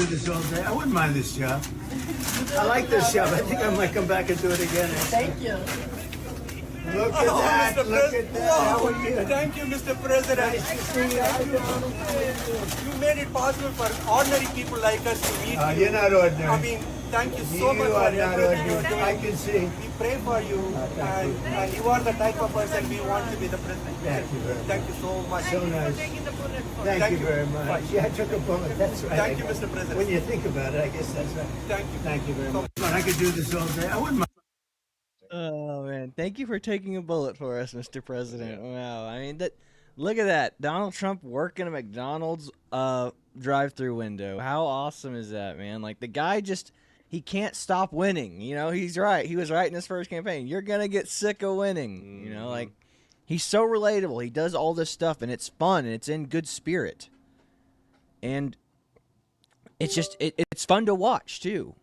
Do this all day. I wouldn't mind this job. I like this job. I think I might come back and do it again. Thank you. Look at that. Mr. Look at that. How are you? Thank you, Mr. President. Nice to see you. You made it possible for ordinary people like us to meet you. You're not ordinary. I mean, thank you so much You for are not everything you're ordinary. doing. I can see. We pray for you, and you are the type of person we want to be the president. Thank you very much. Thank you so much. So nice. Thank you very much. Yeah, I took a bullet. That's right. Thank you, Mr. President. When you think about it, I guess that's right. Thank you. Thank you very much. I could do this all day. I wouldn't mind. Oh man, thank you for taking a bullet for us, Mr. President. Wow, I mean that. Look at that, Donald Trump working a McDonald's drive-through window. How awesome is that, man? Like the guy he can't stop winning. You know, he's right. He was right in his first campaign. You're gonna get sick of winning. You know, like he's so relatable. He does all this stuff, and it's fun, and it's in good spirit, and it's just it's fun to watch too.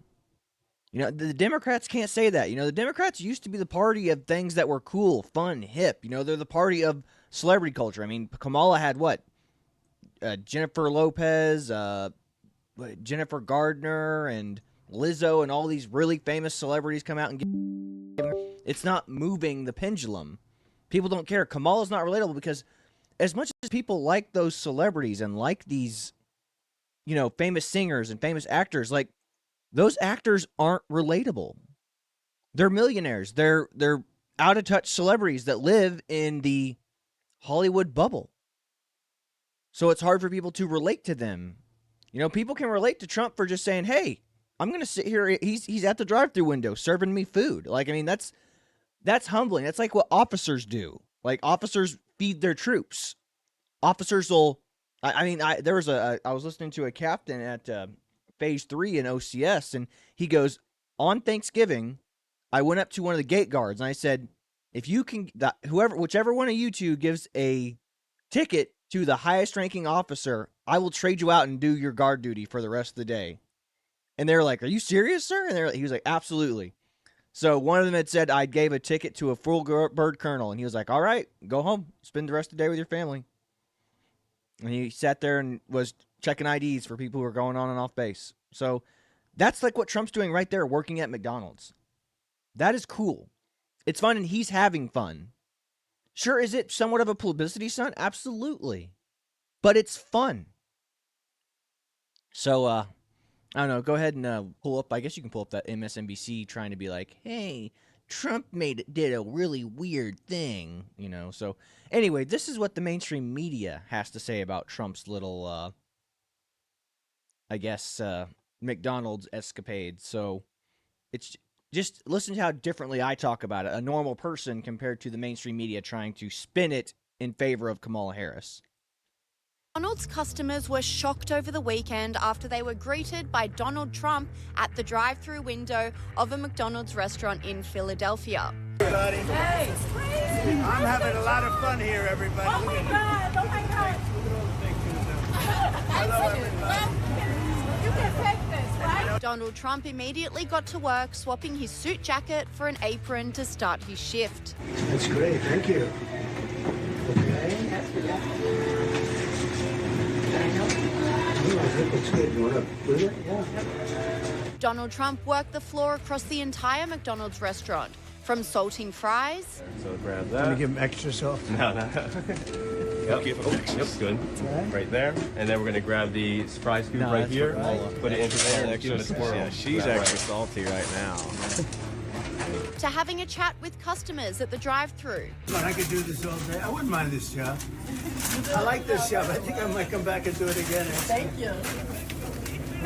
You know, the Democrats can't say that. You know, the Democrats used to be the party of things that were cool, fun, hip. You know, they're the party of celebrity culture. I mean, Kamala had what? Jennifer Lopez, Jennifer Gardner, and Lizzo, and all these really famous celebrities come out and give. It's not moving the pendulum. People don't care. Kamala's not relatable because as much as people like those celebrities and like these, you know, famous singers and famous actors, like, those actors aren't relatable. They're millionaires. They're out-of-touch celebrities that live in the Hollywood bubble. So it's hard for people to relate to them. You know, people can relate to Trump for just saying, hey, I'm going to sit here. He's at the drive-thru window serving me food. Like, I mean, that's humbling. That's like what officers do. Like, officers feed their troops. Officers will, I was listening to a captain at Phase 3 in OCS, and he goes, on Thanksgiving, I went up to one of the gate guards, and I said, if you can, whichever one of you two gives a ticket to the highest ranking officer, I will trade you out and do your guard duty for the rest of the day. And they're like, are you serious, sir? And he was like, absolutely. So one of them had said, I gave a ticket to a full bird colonel, and he was like, all right, go home, spend the rest of the day with your family. And he sat there and was checking IDs for people who are going on and off base. So that's like what Trump's doing right there, working at McDonald's. That is cool. It's fun, and he's having fun. Sure, is it somewhat of a publicity stunt? Absolutely. But it's fun. So, I don't know. Go ahead and pull up. I guess you can pull up that MSNBC trying to be like, hey, Trump did a really weird thing, you know. So anyway, this is what the mainstream media has to say about Trump's little, McDonald's escapade. So it's just listen to how differently I talk about it. A normal person compared to the mainstream media trying to spin it in favor of Kamala Harris. McDonald's customers were shocked over the weekend after they were greeted by Donald Trump at the drive-thru window of a McDonald's restaurant in Philadelphia. Everybody. Hey, I'm having a lot of fun here, everybody. oh my God, oh my God. Hello, everybody. You can take this, right? Donald Trump immediately got to work swapping his suit jacket for an apron to start his shift. That's great. Thank you. Okay. I think it's good. You want to do it? Yeah. Donald Trump worked the floor across the entire McDonald's restaurant, from salting fries. So grab that. Let me give him extra salt. No. Yep, good. Right there. And then we're going to grab the fry scoop right here. Put it into there. Yeah, she's extra salty right now. To having a chat with customers at the drive-thru. I could do this all day. I wouldn't mind this job. I like this job. I think I might come back and do it again. Thank you.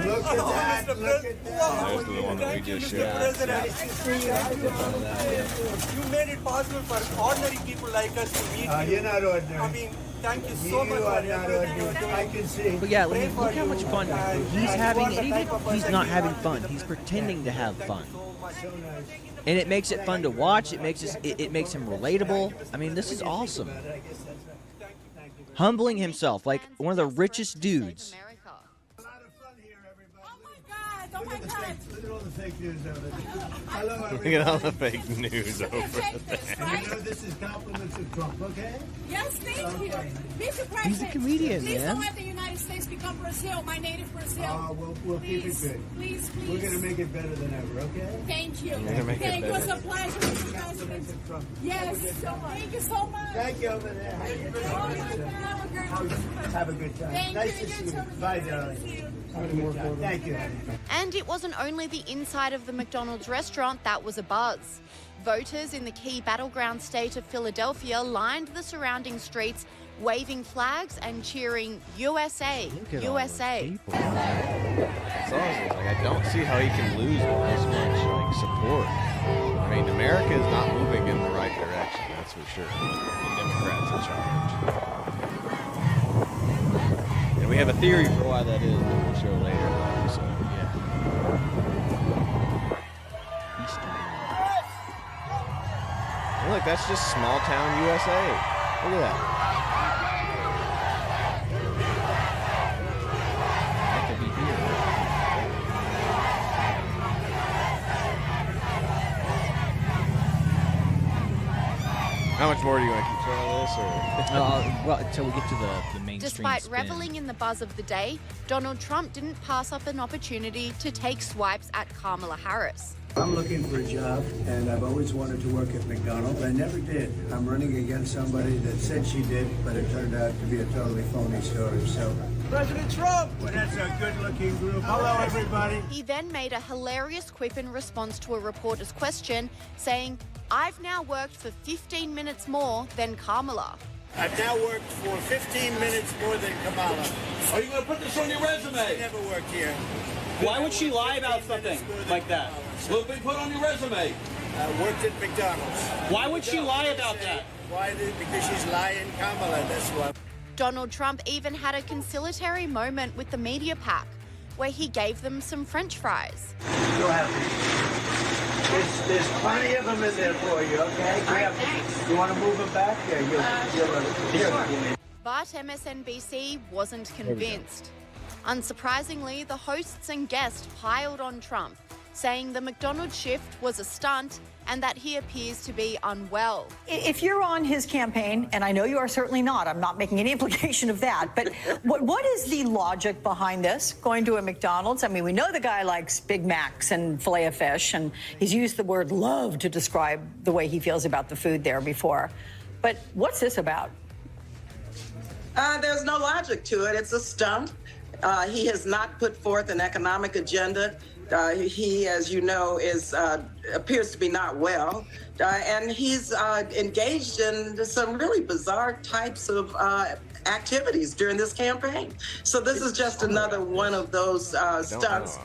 Look at that. Look at that. There's the one that we just shared. President. Nice to see you. You made it possible for ordinary people like us to meet you. You're not ordinary. I mean, thank you You so much for are not everything you're ordinary. doing. I can see. But yeah, look how much fun he's having. And even he's not having fun. He's pretending to have fun. So nice. And it makes it fun to watch. It makes him relatable. I mean, this is awesome. Humbling himself like one of the richest dudes. America. A lot of fun here, everybody. Oh my God, Oh my God. Look at all the fake news over there. Hello, Look everybody. at all the fake news You over can take there. this, And right? you know this is compliments of Trump, okay? Yes, thank you. Okay. Mr. President, He's a comedian, please man. don't let the United States become Brazil, my native Brazil. We'll keep it Please, good. please, please. We're going to make it better than ever, okay? Thank you. gonna make it Thank you. It's better. a pleasure, Mr. Compliments President. of Trump. Yes, thank you so much. Thank you over there. How you doing? Oh my God. Have a good time. Thank Nice you. to You see you. too. Bye, Good to darling. see you. Have a good time. Thank you. And it wasn't only the inside of the McDonald's restaurant that was abuzz. Voters in the key battleground state of Philadelphia lined the surrounding streets, waving flags and cheering USA, Look at USA. all the people. It's awesome. Like, I don't see how he can lose with this much like support. I mean, America is not moving in the right direction. That's for sure. The Democrats in charge. And we have a theory for why that is that we'll show later. Though, so yeah. And look, that's just small town USA. Look at that. That could be here. How much more do you want to keep track of this, or? Well, until we get to the mainstream Despite spin. reveling in the buzz of the day, Donald Trump didn't pass up an opportunity to take swipes at Kamala Harris. I'm looking for a job, and I've always wanted to work at McDonald's. I never did. I'm running against somebody that said she did, but it turned out to be a totally phony story. So, President Trump! Well, that's a good-looking group. Hello, everybody. He then made a hilarious quip in response to a reporter's question, saying, "I've now worked for 15 minutes more than Kamala." I've now worked for 15 minutes more than Kamala. Are you going to put this on your resume? Never worked here. Why would she lie about something like that? Will be put on your resume. Worked at McDonald's. Why would she lie about that? Why? Because she's lying, Kamala. That's why. Donald Trump even had a conciliatory moment with the media pack, where he gave them some French fries. Go happy. There's plenty of them in there for you, okay? Grab them. You want to move them back? Yeah, here. But MSNBC wasn't convinced. Unsurprisingly, the hosts and guests piled on Trump, saying the McDonald's shift was a stunt and that he appears to be unwell. If you're on his campaign, and I know you are certainly not, I'm not making any implication of that, but what is the logic behind this, going to a McDonald's? I mean, we know the guy likes Big Macs and filet of fish, and he's used the word love to describe the way he feels about the food there before. But what's this about? There's no logic to it. It's a stunt. He has not put forth an economic agenda. He, as you know, appears to be not well, and he's engaged in some really bizarre types of activities during this campaign. So this is just another one of those stunts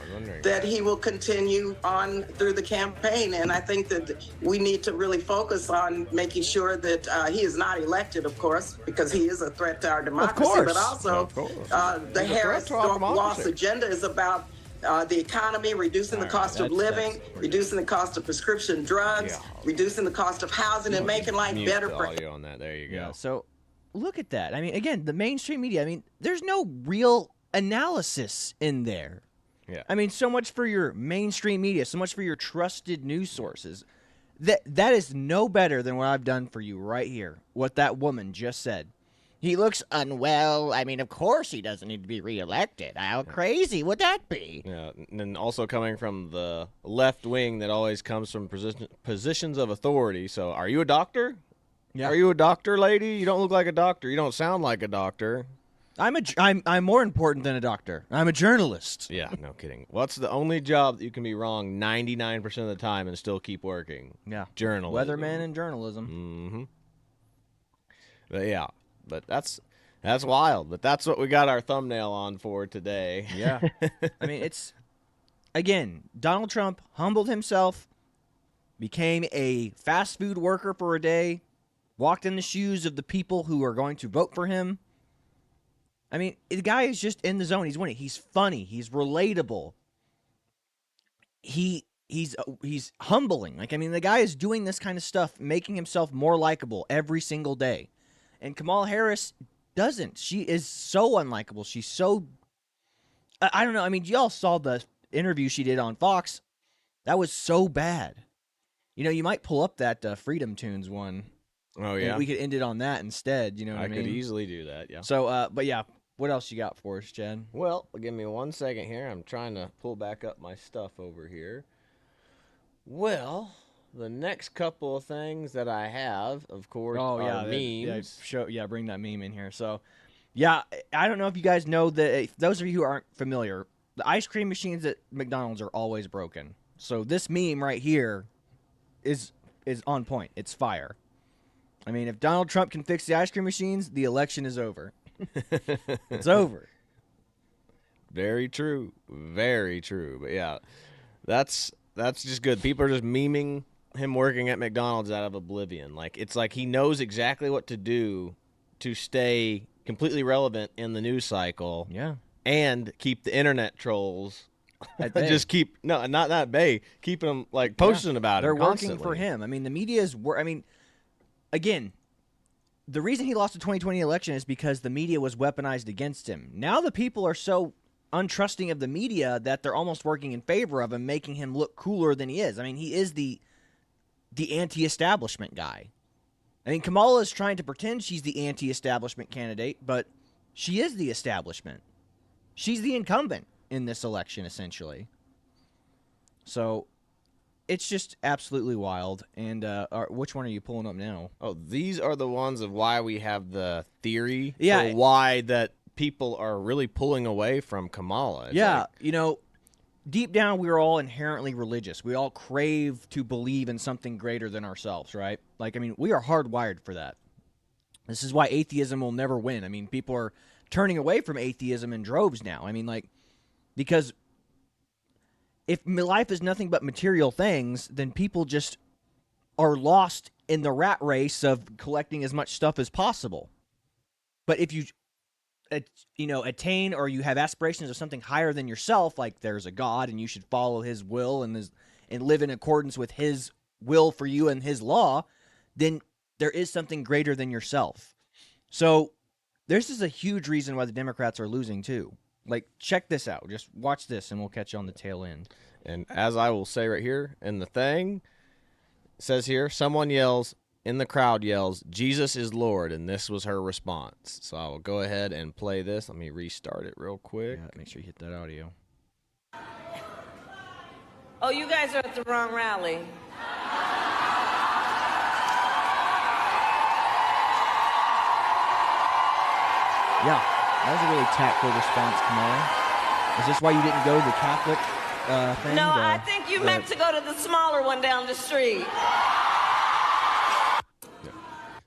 that he will continue on through the campaign. And I think that we need to really focus on making sure that he is not elected, of course, because he is a threat to our democracy. But also, the Harris loss agenda is about the economy, reducing the cost of living, reducing the cost of prescription drugs, reducing the cost of housing, and making life better for audio on that. There you go. Yeah, so look at that. I mean, again, the mainstream media, I mean, there's no real analysis in there. Yeah. I mean, so much for your mainstream media, so much for your trusted news sources. That is no better than what I've done for you right here, what that woman just said. He looks unwell. I mean, of course he doesn't need to be reelected. How crazy would that be? Yeah, and then also coming from the left wing that always comes from positions of authority. So, are you a doctor? Yeah. Are you a doctor, lady? You don't look like a doctor. You don't sound like a doctor. I'm more important than a doctor. I'm a journalist. Yeah, no kidding. What's the only job that you can be wrong 99% of the time and still keep working? Yeah. Journalism. Weatherman and journalism. Mm-hmm. But yeah. But that's wild. But that's what we got our thumbnail on for today. Yeah. I mean, it's, again, Donald Trump humbled himself, became a fast food worker for a day, walked in the shoes of the people who are going to vote for him. I mean, the guy is just in the zone. He's winning. He's funny. He's relatable. He's humbling. Like, I mean, the guy is doing this kind of stuff, making himself more likable every single day. And Kamala Harris doesn't. She is so unlikable. She's so... I don't know. I mean, y'all saw the interview she did on Fox, that was so bad. You know, you might pull up that Freedom Tunes one. Oh, yeah? And we could end it on that instead, you know what I mean? I could easily do that, yeah. So, but yeah, what else you got for us, Chad? Well, give me 1 second here. I'm trying to pull back up my stuff over here. Well, the next couple of things that I have, of course, are memes. Bring that meme in here. So, yeah, I don't know if you guys know that. Those of you who aren't familiar, the ice cream machines at McDonald's are always broken. So this meme right here is on point. It's fire. I mean, if Donald Trump can fix the ice cream machines, the election is over. It's over. Very true. Very true. But yeah, that's just good. People are just memeing him working at McDonald's out of oblivion. Like, it's like he knows exactly what to do to stay completely relevant in the news cycle. Yeah. And keep the internet trolls at bay. Just keep not at bay, keeping them like posting about it. They're constantly. working for him. I mean, the media is again, the reason he lost the 2020 election is because the media was weaponized against him. Now the people are so untrusting of the media that they're almost working in favor of him, making him look cooler than he is. I mean, he is the anti-establishment guy. I mean, Kamala is trying to pretend she's the anti-establishment candidate, but she is the establishment. She's the incumbent in this election, essentially. So it's just absolutely wild. And which one are you pulling up now? Oh, these are the ones of why we have the theory for why that people are really pulling away from Kamala. It's you know, deep down we're all inherently religious. We all crave to believe in something greater than ourselves, right? Like, I mean, we are hardwired for that. This is why atheism will never win. I mean, people are turning away from atheism in droves now. I mean, like, because if life is nothing but material things, then people just are lost in the rat race of collecting as much stuff as possible. But if you, attain or you have aspirations of something higher than yourself, like there's a God and you should follow his will and live in accordance with his will for you and his law, then there is something greater than yourself. So this is a huge reason why the Democrats are losing too. Like, check this out. Just watch this, and we'll catch you on the tail end. And as I will say right here in the thing, it says here, someone yells, in the crowd yells, Jesus is Lord, and this was her response. So I will go ahead and play this. Let me restart it real quick. Yeah, make sure you hit that audio. Oh, you guys are at the wrong rally. Yeah, that was a really tactful response, Kamala. Is this why you didn't go to the Catholic thing? No, I think you meant to go to the smaller one down the street.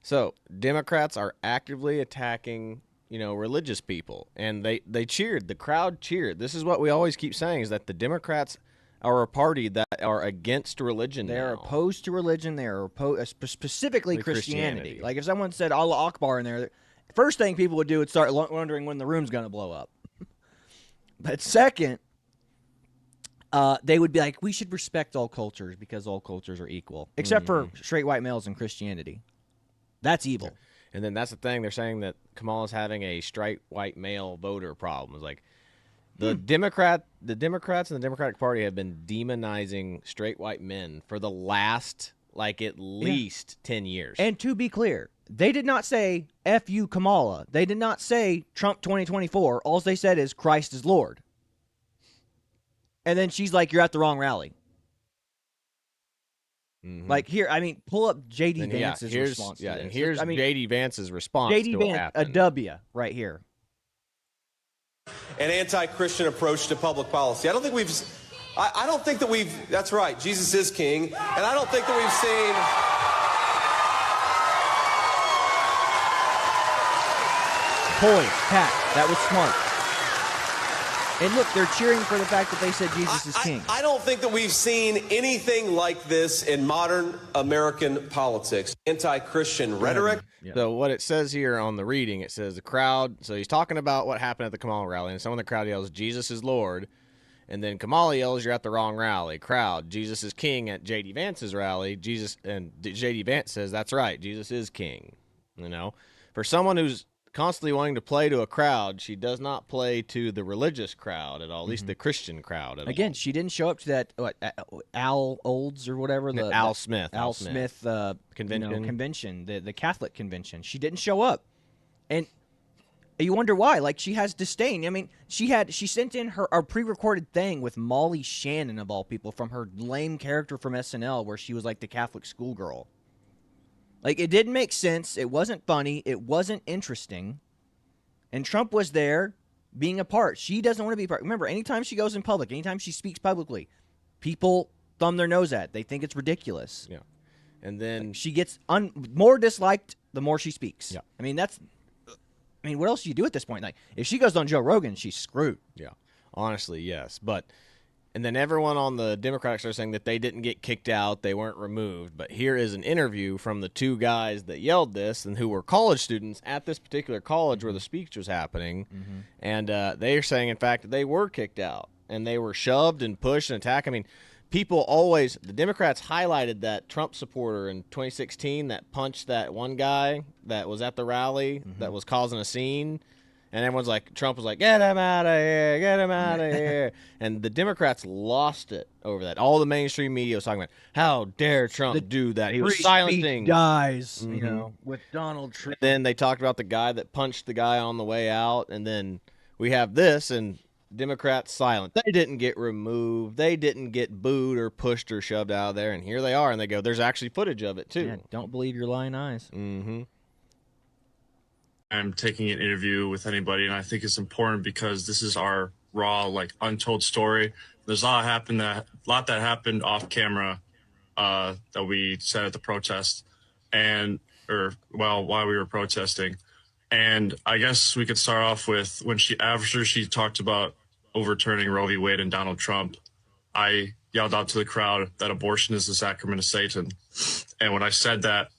So Democrats are actively attacking, religious people, and they cheered. The crowd cheered. This is what we always keep saying, is that the Democrats are a party that are against religion. They are opposed to religion. They are opposed, specifically Christianity. Like, if someone said Allah Akbar in there, first thing people would do is start wondering when the room's going to blow up. But second, they would be like, we should respect all cultures because all cultures are equal, except for straight white males and Christianity. That's evil. And then that's the thing. They're saying that Kamala's having a straight white male voter problem. It's like the Democrats and the Democratic Party have been demonizing straight white men for the last, at least 10 years. And to be clear, they did not say, F you, Kamala. They did not say Trump 2024. All they said is Christ is Lord. And then she's like, you're at the wrong rally. Mm-hmm. Like, here, I mean, pull up J.D. Vance's response to this. And here's J.D. Vance's response J.D. to what Vance, happened. a W right here. An anti-Christian approach to public policy. I don't think that we've, that's right, Jesus is king, and I don't think that we've seen... Poise, tact, that was smart. And look, they're cheering for the fact that they said Jesus is king. I don't think that we've seen anything like this in modern American politics. Anti-Christian rhetoric. Yeah. So what it says here on the reading, it says the crowd, so he's talking about what happened at the Kamala rally, and someone in the crowd yells, Jesus is Lord, and then Kamala yells, you're at the wrong rally. Crowd, Jesus is king at J.D. Vance's rally, and J.D. Vance says, that's right, Jesus is king. For someone who's constantly wanting to play to a crowd. She does not play to the religious crowd at all, at least the Christian crowd at all. Again, she didn't show up to that Al Olds or whatever Al Smith convention, the Catholic convention. She didn't show up, and you wonder why. Like, she has disdain. I mean, she sent in a pre-recorded thing with Molly Shannon of all people from her lame character from SNL where she was like the Catholic schoolgirl. Like, it didn't make sense. It wasn't funny. It wasn't interesting. And Trump was there being a part. She doesn't want to be a part. Remember, anytime she goes in public, anytime she speaks publicly, people thumb their nose at it. They think it's ridiculous. Yeah. And then she gets more disliked the more she speaks. Yeah. I mean, what else do you do at this point? Like, if she goes on Joe Rogan, she's screwed. Yeah. Honestly, yes. And then everyone on the Democratic side saying that they didn't get kicked out, they weren't removed. But here is an interview from the two guys that yelled this and who were college students at this particular college where the speech was happening. And they are saying, in fact, that they were kicked out and they were shoved and pushed and attacked. I mean, the Democrats highlighted that Trump supporter in 2016 that punched that one guy that was at the rally that was causing a scene. And everyone's like, Trump was like, get him out of here, get him out of here. And the Democrats lost it over that. All the mainstream media was talking about, how dare Trump do that? He was silencing. Dies, with Donald Trump. Then they talked about the guy that punched the guy on the way out. And then we have this, and Democrats silent. They didn't get removed. They didn't get booed or pushed or shoved out of there. And here they are. And they go, there's actually footage of it, too. Yeah, don't believe your lying eyes. I'm taking an interview with anybody, and I think it's important because this is our raw, untold story. There's a lot that happened off camera that we said at the protest, while we were protesting. And I guess we could start off with after she talked about overturning Roe v. Wade and Donald Trump, I yelled out to the crowd that abortion is the sacrament of Satan. And when I said that,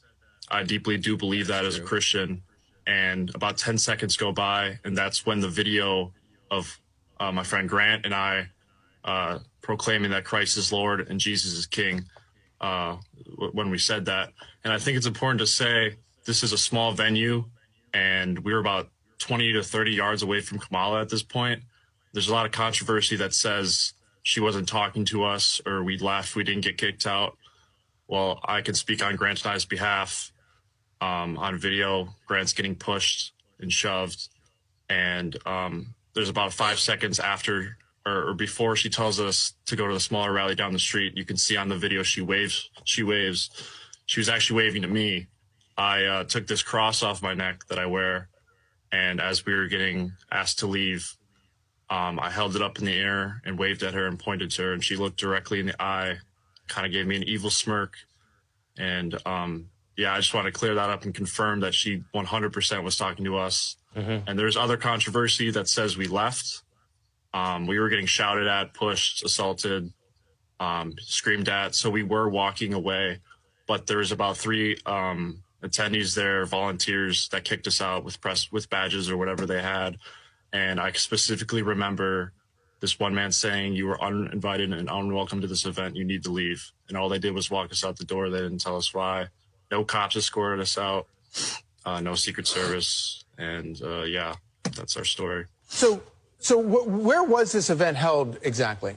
I deeply do believe that as a Christian. And about 10 seconds go by, and that's when the video of my friend Grant and I proclaiming that Christ is Lord and Jesus is King when we said that. And I think it's important to say this is a small venue, and we were about 20 to 30 yards away from Kamala at this point. There's a lot of controversy that says she wasn't talking to us or we left, we didn't get kicked out. Well, I can speak on Grant and I's behalf. On video, Grant's getting pushed and shoved, and there's about 5 seconds after or before she tells us to go to the smaller rally down the street. You can see on the video she waves. She was actually waving to me. I took this cross off my neck that I wear, and as we were getting asked to leave, I held it up in the air and waved at her and pointed to her, and she looked directly in the eye, kind of gave me an evil smirk, and yeah, I just want to clear that up and confirm that she 100% was talking to us. And there's other controversy that says we left. We were getting shouted at, pushed, assaulted, screamed at. So we were walking away. But there was about 3 attendees there, volunteers, that kicked us out with badges or whatever they had. And I specifically remember this one man saying, "You were uninvited and unwelcome to this event. You need to leave." And all they did was walk us out the door. They didn't tell us why. No cops escorted us out, no Secret Service, and yeah, that's our story. So where was this event held exactly?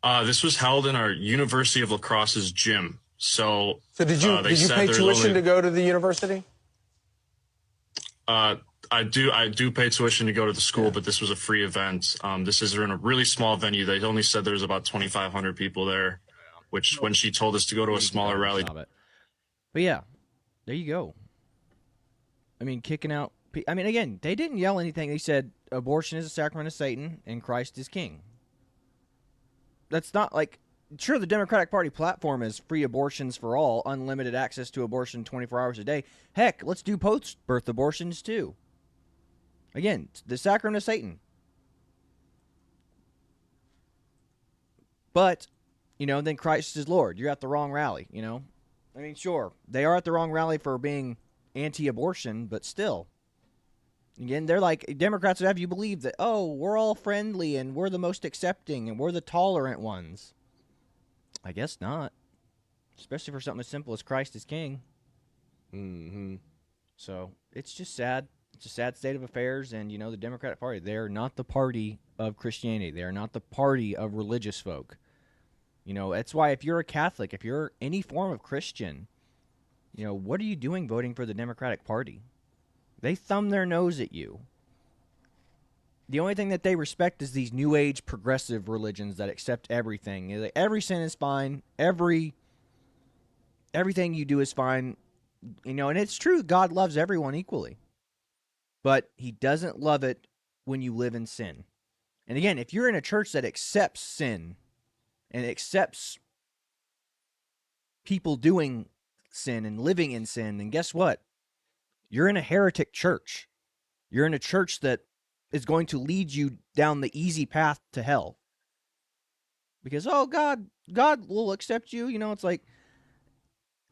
This was held in our University of La Crosse's gym. So did you pay tuition to go to the university? I do pay tuition to go to the school, but this was a free event. This is in a really small venue. They only said there's about 2,500 people there, which when she told us to go to a smaller rally. But yeah, there you go. I mean, kicking out. I mean, again, they didn't yell anything. They said abortion is a sacrament of Satan and Christ is King. That's not like, sure, the Democratic Party platform is free abortions for all, unlimited access to abortion 24 hours a day. Heck, let's do post-birth abortions too. Again, the sacrament of Satan. But, then Christ is Lord. You're at the wrong rally, I mean, sure, they are at the wrong rally for being anti-abortion, but still. Again, they're like, Democrats would have you believe that, oh, we're all friendly and we're the most accepting and we're the tolerant ones. I guess not. Especially for something as simple as Christ is King. So, it's just sad. It's a sad state of affairs, and the Democratic Party, they're not the party of Christianity. They are not the party of religious folk. That's why if you're a Catholic, if you're any form of Christian, what are you doing voting for the Democratic Party? They thumb their nose at you. The only thing that they respect is these new age progressive religions that accept everything. Every sin is fine. Everything you do is fine. And it's true, God loves everyone equally. But he doesn't love it when you live in sin. And again, if you're in a church that accepts sin and accepts people doing sin and living in sin, then guess what? You're in a heretic church. You're in a church that is going to lead you down the easy path to hell. Because, God will accept you. It's like,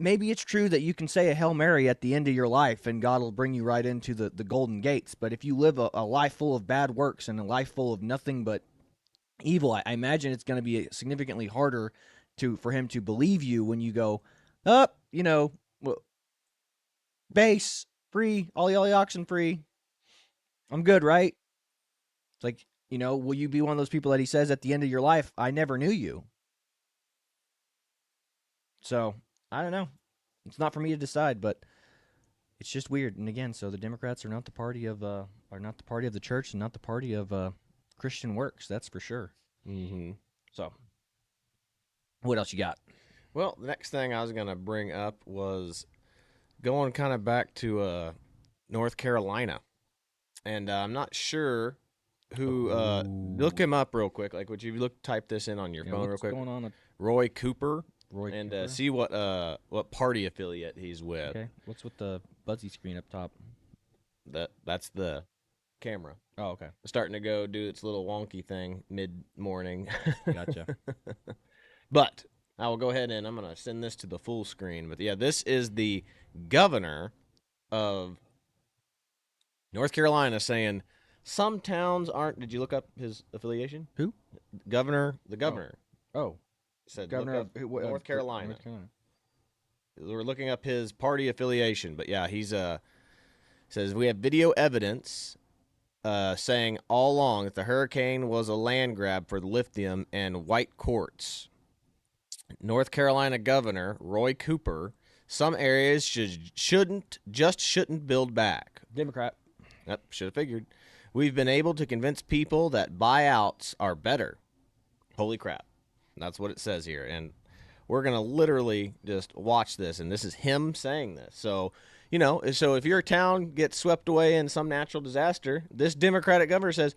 maybe it's true that you can say a Hail Mary at the end of your life and God will bring you right into the golden gates. But if you live a life full of bad works and a life full of nothing but evil, I imagine it's going to be significantly harder for him to believe you when you go, base, free, all the oxen free. I'm good, right? It's like, will you be one of those people that he says at the end of your life, I never knew you? So, I don't know. It's not for me to decide, but it's just weird. And again, so the Democrats are not the party of the church and not the party of Christian works. That's for sure. Mm-hmm. So, what else you got? Well, the next thing I was going to bring up was going kind of back to North Carolina. And I'm not sure who. Look him up real quick. Like, would you type this in on your phone real quick? What's going on? Roy Cooper. Cooper? See what party affiliate he's with. Okay. What's with the buzzy screen up top? That's the camera. Oh, okay. It's starting to go do its little wonky thing mid-morning. Gotcha. But I will go ahead and I'm going to send this to the full screen. But yeah, this is the governor of North Carolina saying some towns aren't. Did you look up his affiliation? Who? The governor. Oh. Said Governor of North Carolina. North Carolina. We're looking up his party affiliation, but yeah, he's says we have video evidence saying all along that the hurricane was a land grab for the lithium and white quartz. North Carolina Governor Roy Cooper, some areas shouldn't build back. Democrat. Yep, should have figured. We've been able to convince people that buyouts are better. Holy crap. That's what it says here. And we're going to literally just watch this. And this is him saying this. So, so if your town gets swept away in some natural disaster, this Democratic governor says,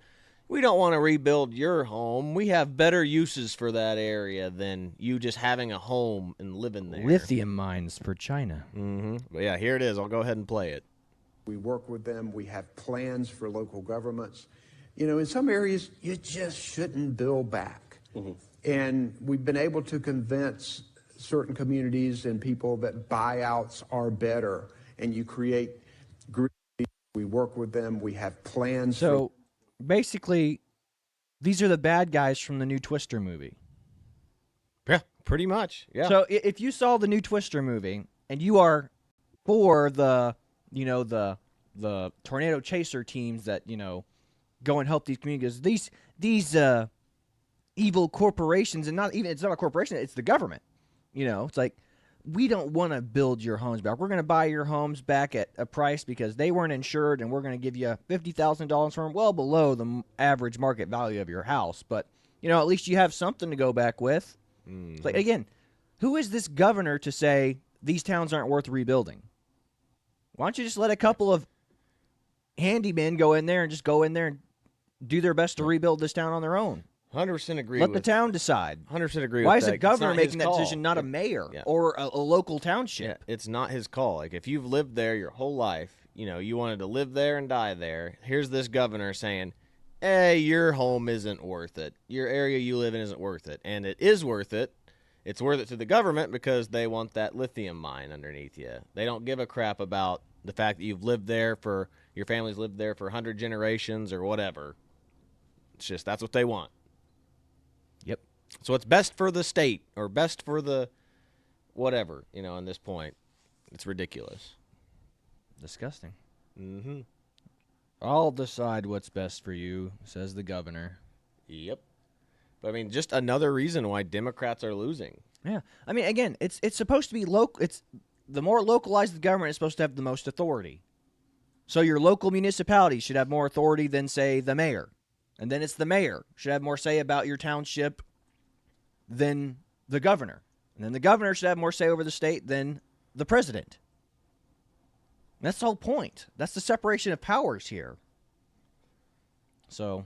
we don't want to rebuild your home. We have better uses for that area than you just having a home and living there. Lithium mines for China. Mm-hmm. But yeah, here it is. I'll go ahead and play it. We work with them. We have plans for local governments. In some areas, you just shouldn't build back. Mm-hmm. And we've been able to convince certain communities and people that buyouts are better. And you create groups. We work with them. We have plans. So basically, these are the bad guys from the new Twister movie. Yeah, pretty much. Yeah. So if you saw the new Twister movie and you are for the tornado chaser teams that, go and help these communities, these evil corporations, and it's not a corporation, it's the government. It's like, we don't want to build your homes back. We're going to buy your homes back at a price because they weren't insured, and we're going to give you $50,000 for them, well below the average market value of your house. But, at least you have something to go back with. Mm-hmm. It's like, again, who is this governor to say these towns aren't worth rebuilding? Why don't you just let a couple of handymen go in there and do their best to rebuild this town on their own? 100% agree. Let the town decide. 100% agree. Why with is that. the governor making that call. decision, not a mayor or a local township? Yeah, it's not his call. Like, if you've lived there your whole life, you wanted to live there and die there. Here's this governor saying, "Hey, your home isn't worth it. Your area you live in isn't worth it," and it is worth it. It's worth it to the government because they want that lithium mine underneath you. They don't give a crap about the fact that your family's lived there for 100 generations or whatever. It's just that's what they want. Yep. So it's best for the state or best for the whatever, on this point. It's ridiculous. Disgusting. Mm-hmm. I'll decide what's best for you, says the governor. Yep. But I mean, just another reason why Democrats are losing. Yeah. I mean, again, it's supposed to be local. It's the more localized the government is supposed to have the most authority. So your local municipality should have more authority than, say, the mayor. And then it's the mayor should have more say about your township than the governor. And then the governor should have more say over the state than the president. That's the whole point. That's the separation of powers here. So,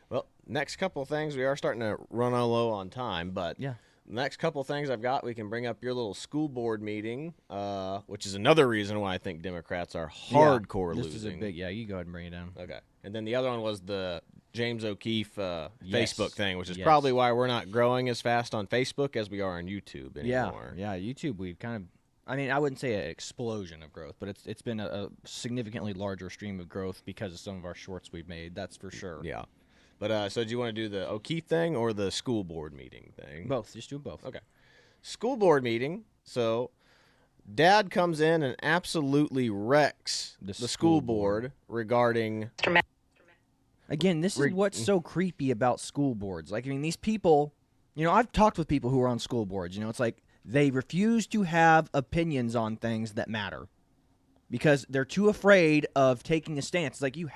well, next couple of things, we are starting to run low on time, but yeah. Next couple of things I've got, we can bring up your little school board meeting, which is another reason why I think Democrats are hardcore losing. This is a big, you go ahead and bring it down. Okay. And then the other one was the James O'Keefe Yes. Facebook thing, which is Yes. probably why we're not growing as fast on Facebook as we are on YouTube anymore. Yeah, YouTube, we've kind of, I mean, I wouldn't say an explosion of growth, but it's been a significantly larger stream of growth because of some of our shorts we've made, that's for sure. Yeah. But so do you want to do the O'Keefe thing or the school board meeting thing? Both. Just do both. Okay. School board meeting. So Dad comes in and absolutely wrecks the school board regarding... Again, this is what's so creepy about school boards. Like, I mean, these people, you know, I've talked with people who are on school boards. You know, it's like they refuse to have opinions on things that matter because they're too afraid of taking a stance. It's like you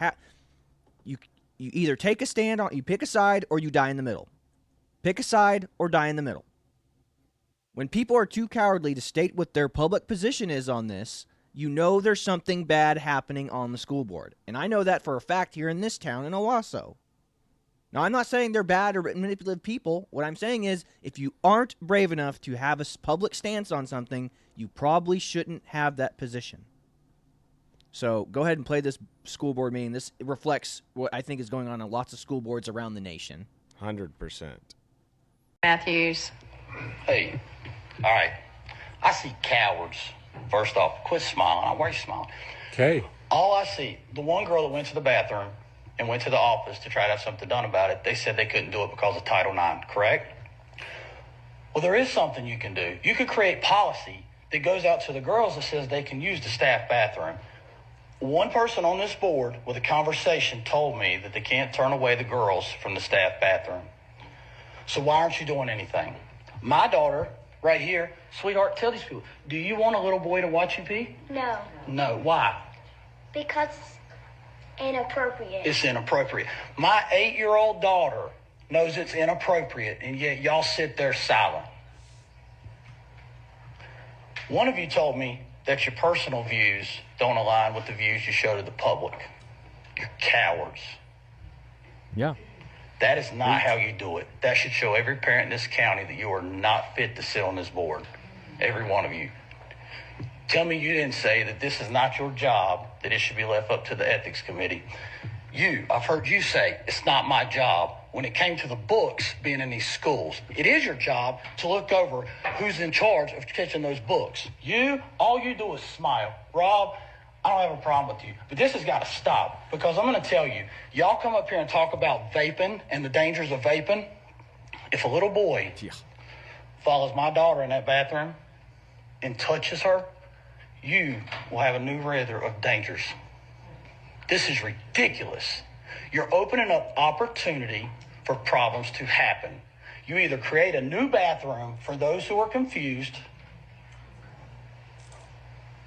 either take a stand on, you pick a side, or you die in the middle. Pick a side or die in the middle. When people are too cowardly to state what their public position is on this, you know there's something bad happening on the school board. And I know that for a fact here in this town in Owasso. Now, I'm not saying they're bad or manipulative people. What I'm saying is, if you aren't brave enough to have a public stance on something, you probably shouldn't have that position. So go ahead and play this school board meeting. This reflects what I think is going on lots of school boards around the nation. 100%. Matthews. Hey, all right. I see cowards. First off, quit smiling. Why are you smiling? Okay. All I see, the one girl that went to the bathroom and went to the office to try to have something done about it, they said they couldn't do it because of Title IX, correct? Well, there is something you can do. You could create policy that goes out to the girls that says they can use the staff bathroom. One person on this board with a conversation told me that they can't turn away the girls from the staff bathroom. So why aren't you doing anything? My daughter, right here, sweetheart, tell these people, do you want a little boy to watch you pee? No, No. Why? because inappropriate. It's inappropriate. My 8-year-old daughter knows it's inappropriate, and yet y'all sit there silent. One of you told me that your personal views don't align with the views you show to the public. You're cowards. Yeah. That is not how you do it. That should show every parent in this county that you are not fit to sit on this board. Every one of you. Tell me you didn't say that this is not your job, that it should be left up to the ethics committee. I've heard you say, it's not my job. When it came to the books being in these schools, it is your job to look over who's in charge of catching those books. All you do is smile. Rob, I don't have a problem with you, but this has got to stop, because I'm going to tell you, y'all come up here and talk about vaping and the dangers of vaping. If a little boy follows my daughter in that bathroom and touches her, you will have a new radar of dangers. This is ridiculous. You're opening up opportunity for problems to happen. You either create a new bathroom for those who are confused,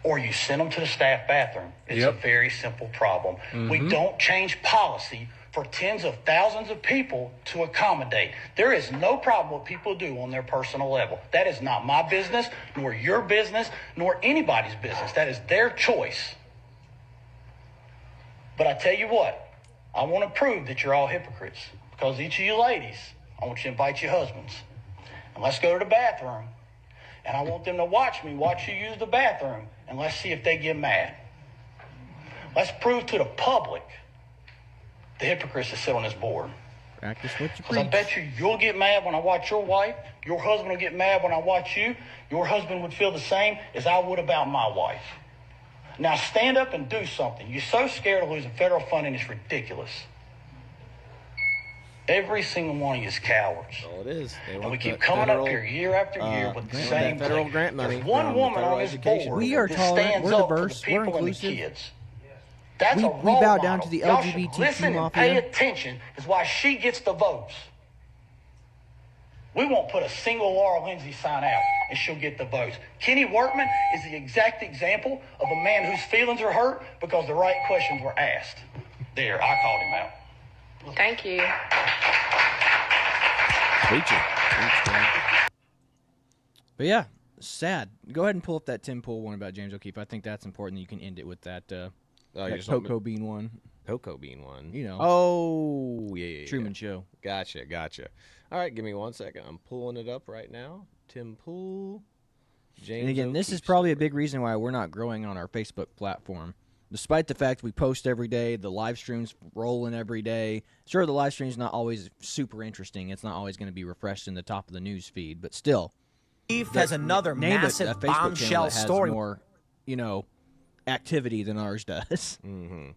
or you send them to the staff bathroom. It's a very simple problem. We don't change policy for tens of thousands of people to accommodate. There is no problem what people do on their personal level. That is not my business, nor your business, nor anybody's business. That is their choice. But I tell you what, I want to prove that you're all hypocrites, because each of you ladies, I want you to invite your husbands, and let's go to the bathroom, and I want them to watch me watch you use the bathroom, and let's see if they get mad. Let's prove to the public the hypocrites that sit on this board. Practice what you Because I preach. bet you'll get mad when I watch your wife. Your husband will get mad when I watch you. Your husband would feel the same as I would about my wife. Now stand up and do something. You're so scared of losing federal funding, it's ridiculous. Every single one of you is cowards. All it is. And we keep coming up here year after year with the same federal thing. grant money There's one from woman federal on this education. board We are that tolerant, stands we're up for the diverse, we're people and the inclusive. kids. That's we a role bow model. down to the Y'all should LGBTQ listen and mafia. pay attention. Is why she gets the votes. We won't put a single Laura Lindsay sign out, and she'll get the votes. Kenny Workman is the exact example of a man whose feelings are hurt because the right questions were asked. There, I called him out. Thank you. But yeah, sad. Go ahead and pull up that Tim Pool one about James O'Keefe. I think that's important. You can end it with that, that cocoa bean one. Cocoa bean one. You know. Oh, yeah. Truman Show. Gotcha. All right, give me 1 second. I'm pulling it up right now. Tim Pool. James And again, this is probably a big reason why we're not growing on our Facebook platform. Despite the fact we post every day, the live streams rolling every day. Sure, the live stream's not always super interesting. It's not always going to be refreshed in the top of the news feed, but still. Keefe has another massive a Facebook bombshell channel that has story. more, activity than ours does. Mm-hmm.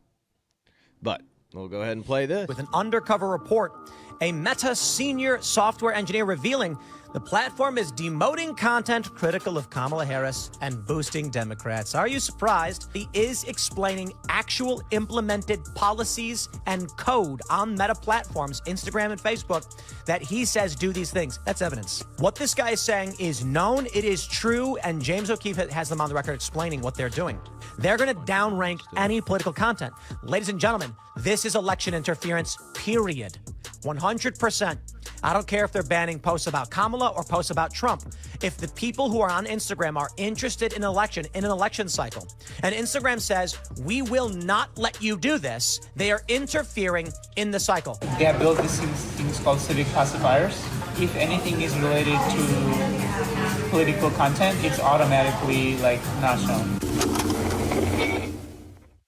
But we'll go ahead and play this. With an undercover report, a Meta senior software engineer revealing the platform is demoting content critical of Kamala Harris and boosting Democrats. Are you surprised? He is explaining actual implemented policies and code on Meta platforms, Instagram and Facebook, that he says do these things. That's evidence. What this guy is saying is known, it is true, and James O'Keefe has them on the record explaining what they're doing. They're going to downrank any political content. Ladies and gentlemen, this is election interference, period. 100%. I don't care if they're banning posts about Kamala or posts about Trump. If the people who are on Instagram are interested in an election cycle, and Instagram says, we will not let you do this, they are interfering in the cycle. They have built these things called civic classifiers. If anything is related to political content, it's automatically not shown.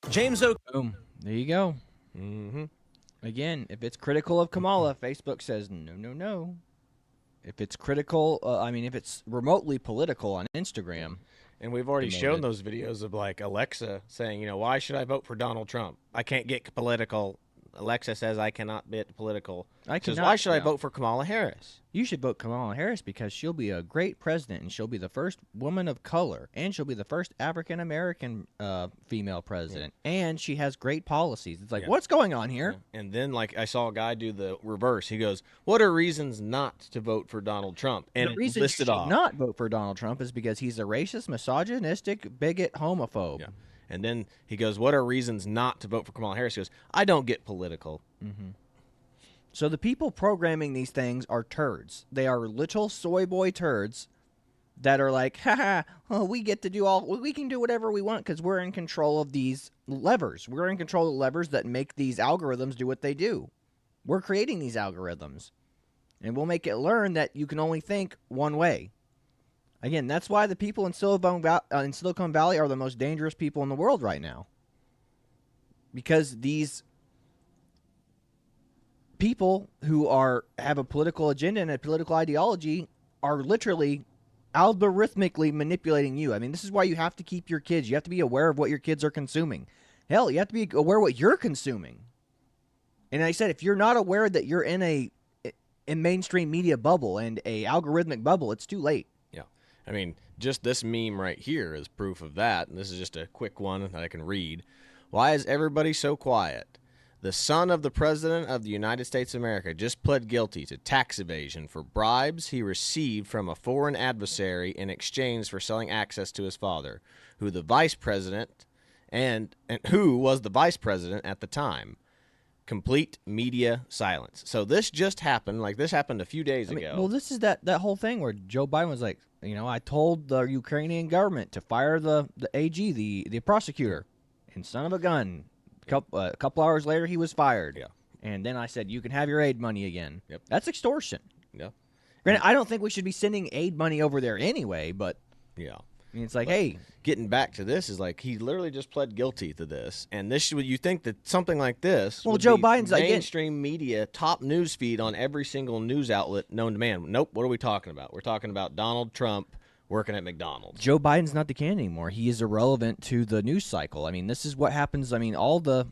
James Boom. There you go. Mm-hmm. Again, if it's critical of Kamala, Facebook says no. If it's critical, if it's remotely political on Instagram. And we've already shown those videos of Alexa saying, why should I vote for Donald Trump? I can't get political. Alexa says I cannot get political. Why should I vote for Kamala Harris? You should vote Kamala Harris because she'll be a great president, and she'll be the first woman of color, and she'll be the first African-American female president, and she has great policies. It's like, what's going on here? Yeah. And then, I saw a guy do the reverse. He goes, what are reasons not to vote for Donald Trump? And the reason listed you should off. not vote for Donald Trump is because he's a racist, misogynistic, bigot, homophobe. Yeah. And then he goes, what are reasons not to vote for Kamala Harris? He goes, I don't get political. Mm-hmm. So the people programming these things are turds. They are little soy boy turds that are like, we get to we can do whatever we want because we're in control of these levers. We're in control of the levers that make these algorithms do what they do. We're creating these algorithms. And we'll make it learn that you can only think one way. Again, that's why the people in Silicon Valley are the most dangerous people in the world right now. Because these people who have a political agenda and a political ideology are literally algorithmically manipulating you. I mean, this is why you have to keep your kids. You have to be aware of what your kids are consuming. Hell, you have to be aware of what you're consuming. And I said, if you're not aware that you're in a mainstream media bubble and a algorithmic bubble, it's too late. Yeah. I mean, just this meme right here is proof of that. And this is just a quick one that I can read. Why is everybody so quiet? The son of the President of the United States of America just pled guilty to tax evasion for bribes he received from a foreign adversary in exchange for selling access to his father, who was the vice president at the time. Complete media silence. So this just happened. This happened a few days ago. Well, this is that whole thing where Joe Biden was like, I told the Ukrainian government to fire the AG, the prosecutor, and son of a gun. A couple hours later, he was fired. Yeah. And then I said, you can have your aid money again. Yep. That's extortion. Yeah. Granted, I don't think we should be sending aid money over there anyway, but yeah. I mean, it's like, hey. Getting back to this is he literally just pled guilty to this. And you think that something like this would Joe be Biden's mainstream media, top news feed on every single news outlet known to man. Nope. What are we talking about? We're talking about Donald Trump working at McDonald's. Joe Biden's not the candidate anymore. He is irrelevant to the news cycle. I mean, this is what happens. I mean, all the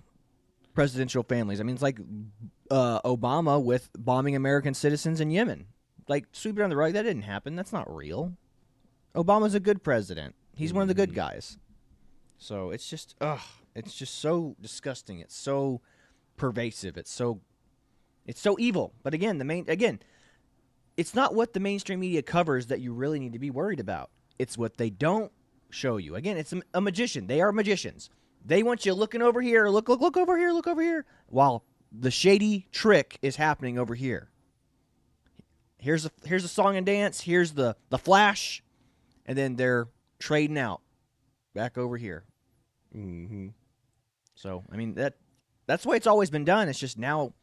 presidential families. I mean, it's like Obama with bombing American citizens in Yemen. Sweep it on the rug. That didn't happen. That's not real. Obama's a good president. He's one of the good guys. So it's just, It's just so disgusting. It's so pervasive. It's so evil. But again, it's not what the mainstream media covers that you really need to be worried about. It's what they don't show you. Again, it's a magician. They are magicians. They want you looking over here, look over here, look over here, while the shady trick is happening over here. Here's a song and dance. Here's the flash, and then they're trading out back over here. Mm-hmm. So I mean that's the way it's always been done. It's just now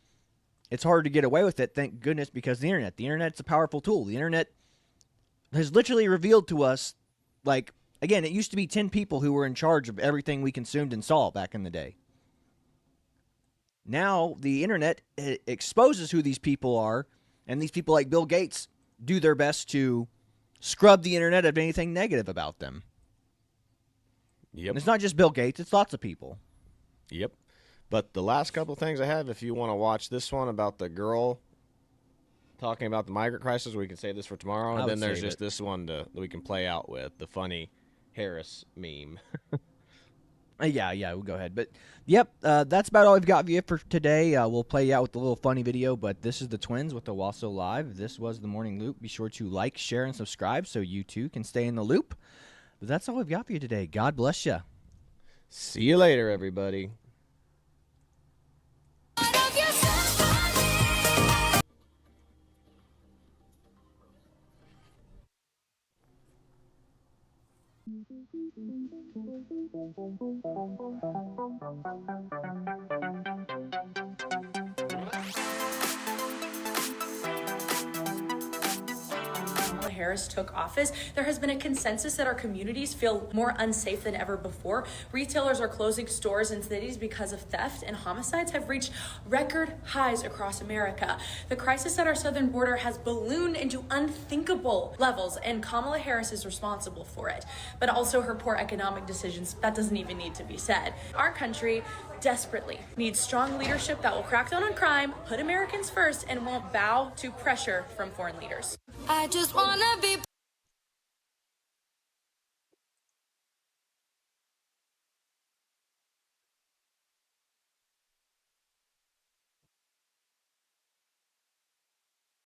it's hard to get away with it. Thank goodness, because the internet's a powerful tool. The internet has literally revealed to us, like, again, it used to be 10 people who were in charge of everything we consumed and saw back in the day. Now the internet exposes who these people are, and these people like Bill Gates do their best to scrub the internet of anything negative about them. Yep. And it's not just Bill Gates, it's lots of people. Yep. But the last couple of things I have, if you want to watch this one about the girl talking about the migrant crisis, we can save this for tomorrow. And then there's just this one that we can play out with, the funny Harris meme. Yeah, we'll go ahead. But, yep, that's about all we've got for you for today. We'll play you out with a little funny video, but this is the Twins with Owasso Live. This was the Morning Loop. Be sure to like, share, and subscribe so you too can stay in the loop. But that's all we've got for you today. God bless you. See you later, everybody. Harris took office, there has been a consensus that our communities feel more unsafe than ever before. Retailers are closing stores in cities because of theft, and homicides have reached record highs across America. The crisis at our southern border has ballooned into unthinkable levels, and Kamala Harris is responsible for it. But also her poor economic decisions, that doesn't even need to be said. Our country desperately needs strong leadership that will crack down on crime, put Americans first, and won't bow to pressure from foreign leaders. I just wanna be